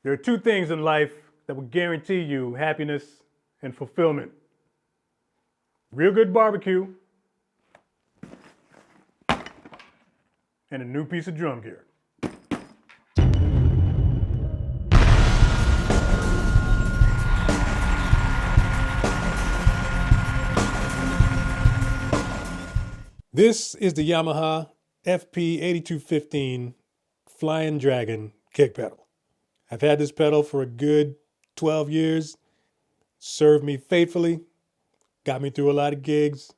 There are two things in life that will guarantee you happiness and fulfillment. Real good barbecue and a new piece of drum gear. This is the Yamaha FP8215 Flying Dragon kick pedal. I've had this pedal for a good 12 years, served me faithfully, got me through a lot of gigs,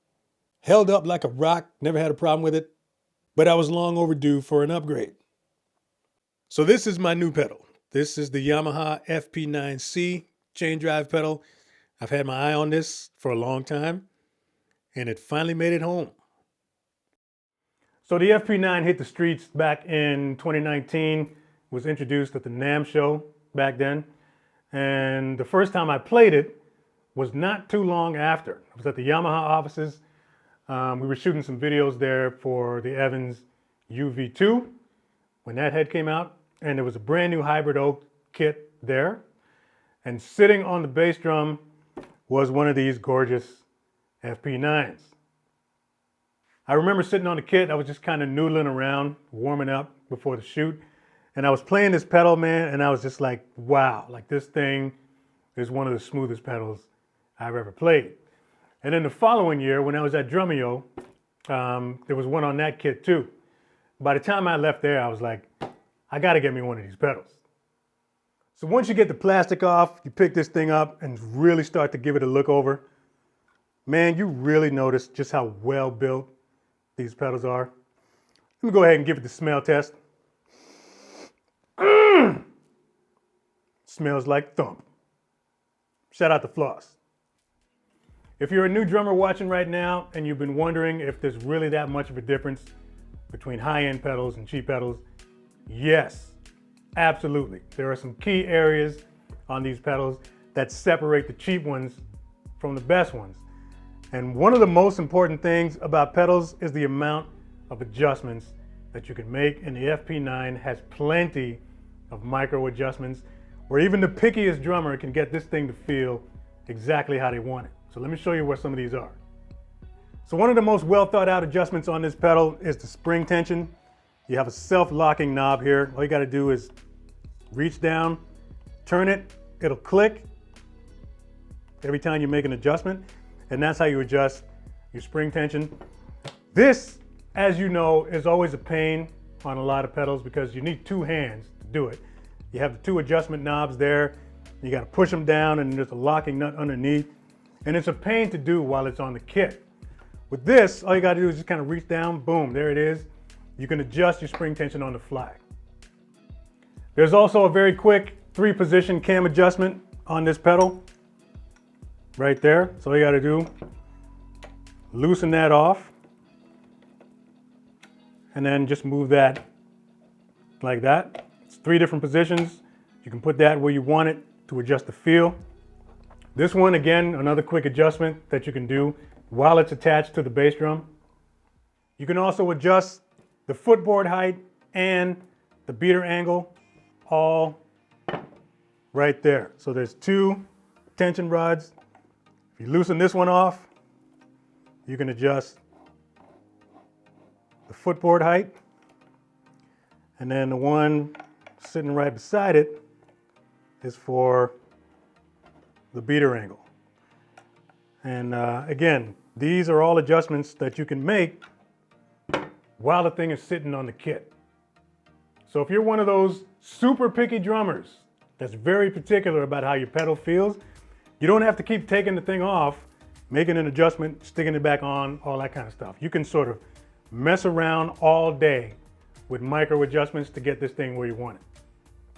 held up like a rock, never had a problem with it, but I was long overdue for an upgrade. So this is my new pedal. This is the Yamaha FP9C chain drive pedal. I've had my eye on this for a long time, and it finally made it home. So the FP9 hit the streets back in 2019, was introduced at the NAMM show back then. And the first time I played it was not too long after. It was at the Yamaha offices. We were shooting some videos there for the Evans UV2 when that head came out. And there was a brand new hybrid oak kit there. And sitting on the bass drum was one of these gorgeous FP9s. I remember sitting on the kit, I was just kind of noodling around, warming up before the shoot. And I was playing this pedal, man, and I was just like, wow, like this thing is one of the smoothest pedals I've ever played. And then the following year, when I was at Drumeo, there was one on that kit too. By the time I left there, I was like, I gotta get me one of these pedals. So once you get the plastic off, you pick this thing up and really start to give it a look over, man, you really notice just how well built these pedals are. Let me go ahead and give it the smell test. Smells like thump. Shout out to Floss. If you're a new drummer watching right now and you've been wondering if there's really that much of a difference between high-end pedals and cheap pedals, yes, absolutely. There are some key areas on these pedals that separate the cheap ones from the best ones. And one of the most important things about pedals is the amount of adjustments that you can make, and the FP9 has plenty of micro adjustments where even the pickiest drummer can get this thing to feel exactly how they want it. So let me show you what some of these are. So one of the most well thought out adjustments on this pedal is the spring tension. You have a self-locking knob here. All you gotta do is reach down, turn it, it'll click every time you make an adjustment, and that's how you adjust your spring tension. This, as you know, is always a pain on a lot of pedals because you need two hands to do it. You have the two adjustment knobs there. You got to push them down and there's a locking nut underneath. And it's a pain to do while it's on the kit. With this, all you got to do is just kind of reach down, boom, there it is. You can adjust your spring tension on the fly. There's also a very quick 3-position cam adjustment on this pedal. Right there. So all you got to do, loosen that off. And then just move that like that. It's 3 different positions. You can put that where you want it to adjust the feel. This one, again, another quick adjustment that you can do while it's attached to the bass drum. You can also adjust the footboard height and the beater angle all right there. So there's 2 tension rods. If you loosen this one off, you can adjust the footboard height. And then the one sitting right beside it is for the beater angle. And again, these are all adjustments that you can make while the thing is sitting on the kit. So if you're one of those super picky drummers that's very particular about how your pedal feels, you don't have to keep taking the thing off, making an adjustment, sticking it back on, all that kind of stuff. You can sort of mess around all day with micro adjustments to get this thing where you want it.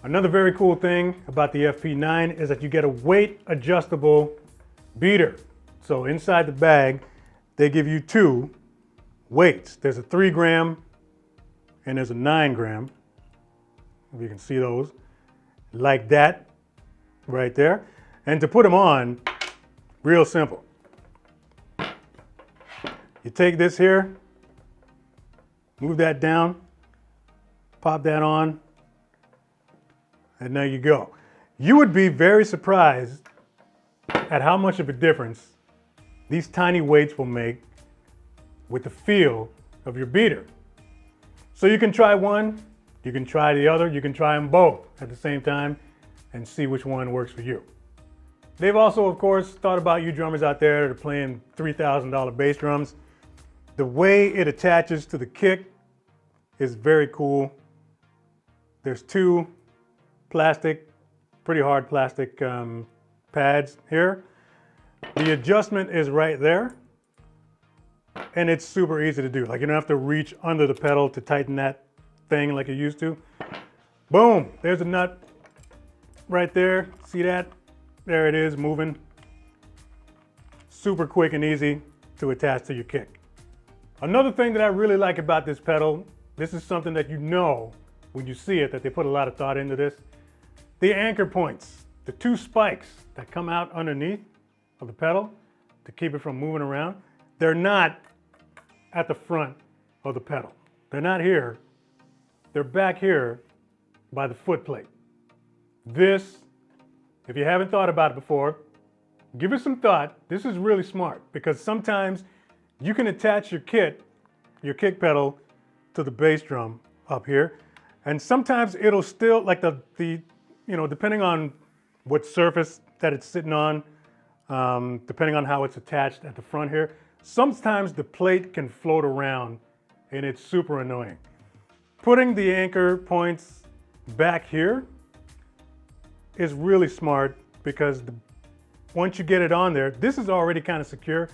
Another very cool thing about the FP9 is that you get a weight adjustable beater. So inside the bag, they give you 2 weights. There's a 3 gram and there's a 9 gram. If you can see those, like that right there. And to put them on, real simple. You take this here, move that down, pop that on, and there you go. You would be very surprised at how much of a difference these tiny weights will make with the feel of your beater. So you can try one, you can try the other, you can try them both at the same time and see which one works for you. They've also, of course, thought about you drummers out there that are playing $3,000 bass drums. The way it attaches to the kick is very cool. There's two plastic, pretty hard plastic pads here. The adjustment is right there, and it's super easy to do. Like, you don't have to reach under the pedal to tighten that thing like you used to. Boom, there's a nut right there. See that? There it is, moving. Super quick and easy to attach to your kick. Another thing that I really like about this pedal, this is something that you know when you see it, that they put a lot of thought into this. The anchor points, the two spikes that come out underneath of the pedal to keep it from moving around, they're not at the front of the pedal. They're not here. They're back here by the foot plate. This, if you haven't thought about it before, give it some thought. This is really smart because sometimes you can attach your kick pedal to the bass drum up here, and sometimes it'll still, like depending on what surface that it's sitting on, depending on how it's attached at the front here, sometimes the plate can float around and it's super annoying. Putting the anchor points back here is really smart because once you get it on there, this is already kind of secure.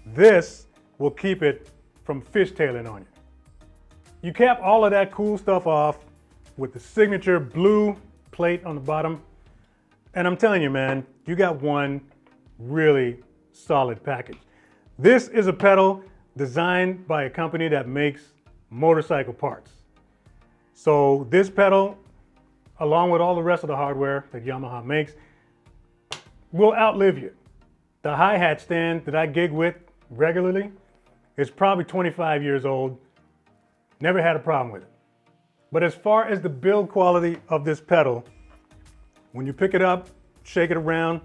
This will keep it from fishtailing on you. You cap all of that cool stuff off with the signature blue plate on the bottom. And I'm telling you, man, you got one really solid package. This is a pedal designed by a company that makes motorcycle parts. So this pedal, along with all the rest of the hardware that Yamaha makes, will outlive you. The hi-hat stand that I gig with regularly is probably 25 years old. Never had a problem with it. But as far as the build quality of this pedal, when you pick it up, shake it around,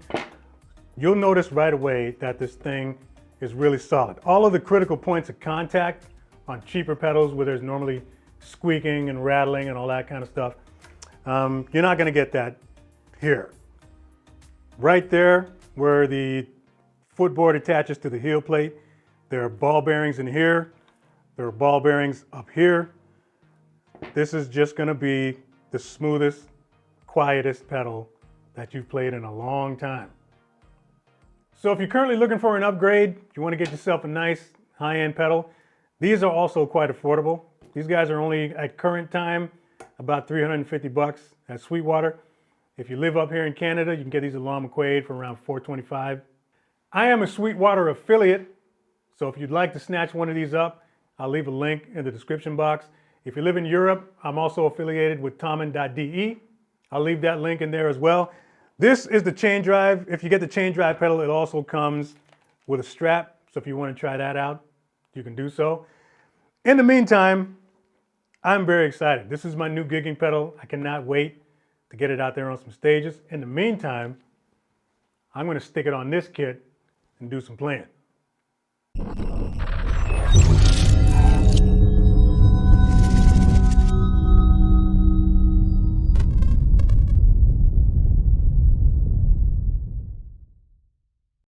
you'll notice right away that this thing is really solid. All of the critical points of contact on cheaper pedals where there's normally squeaking and rattling and all that kind of stuff, you're not gonna get that here. Right there where the footboard attaches to the heel plate, there are ball bearings in here, there are ball bearings up here. This is just gonna be the smoothest, quietest pedal that you've played in a long time. So if you're currently looking for an upgrade, you want to get yourself a nice high-end pedal, these are also quite affordable. These guys are only, at current time, about 350 bucks at Sweetwater. If you live up here in Canada, you can get these at Long McQuaid for around $425. I am a Sweetwater affiliate, so if you'd like to snatch one of these up, I'll leave a link in the description box. If you live in Europe, I'm also affiliated with THOMANN.de. I'll leave that link in there as well. This is the chain drive. If you get the chain drive pedal, it also comes with a strap. So if you want to try that out, you can do so. In the meantime, I'm very excited. This is my new gigging pedal. I cannot wait to get it out there on some stages. In the meantime, I'm going to stick it on this kit and do some playing.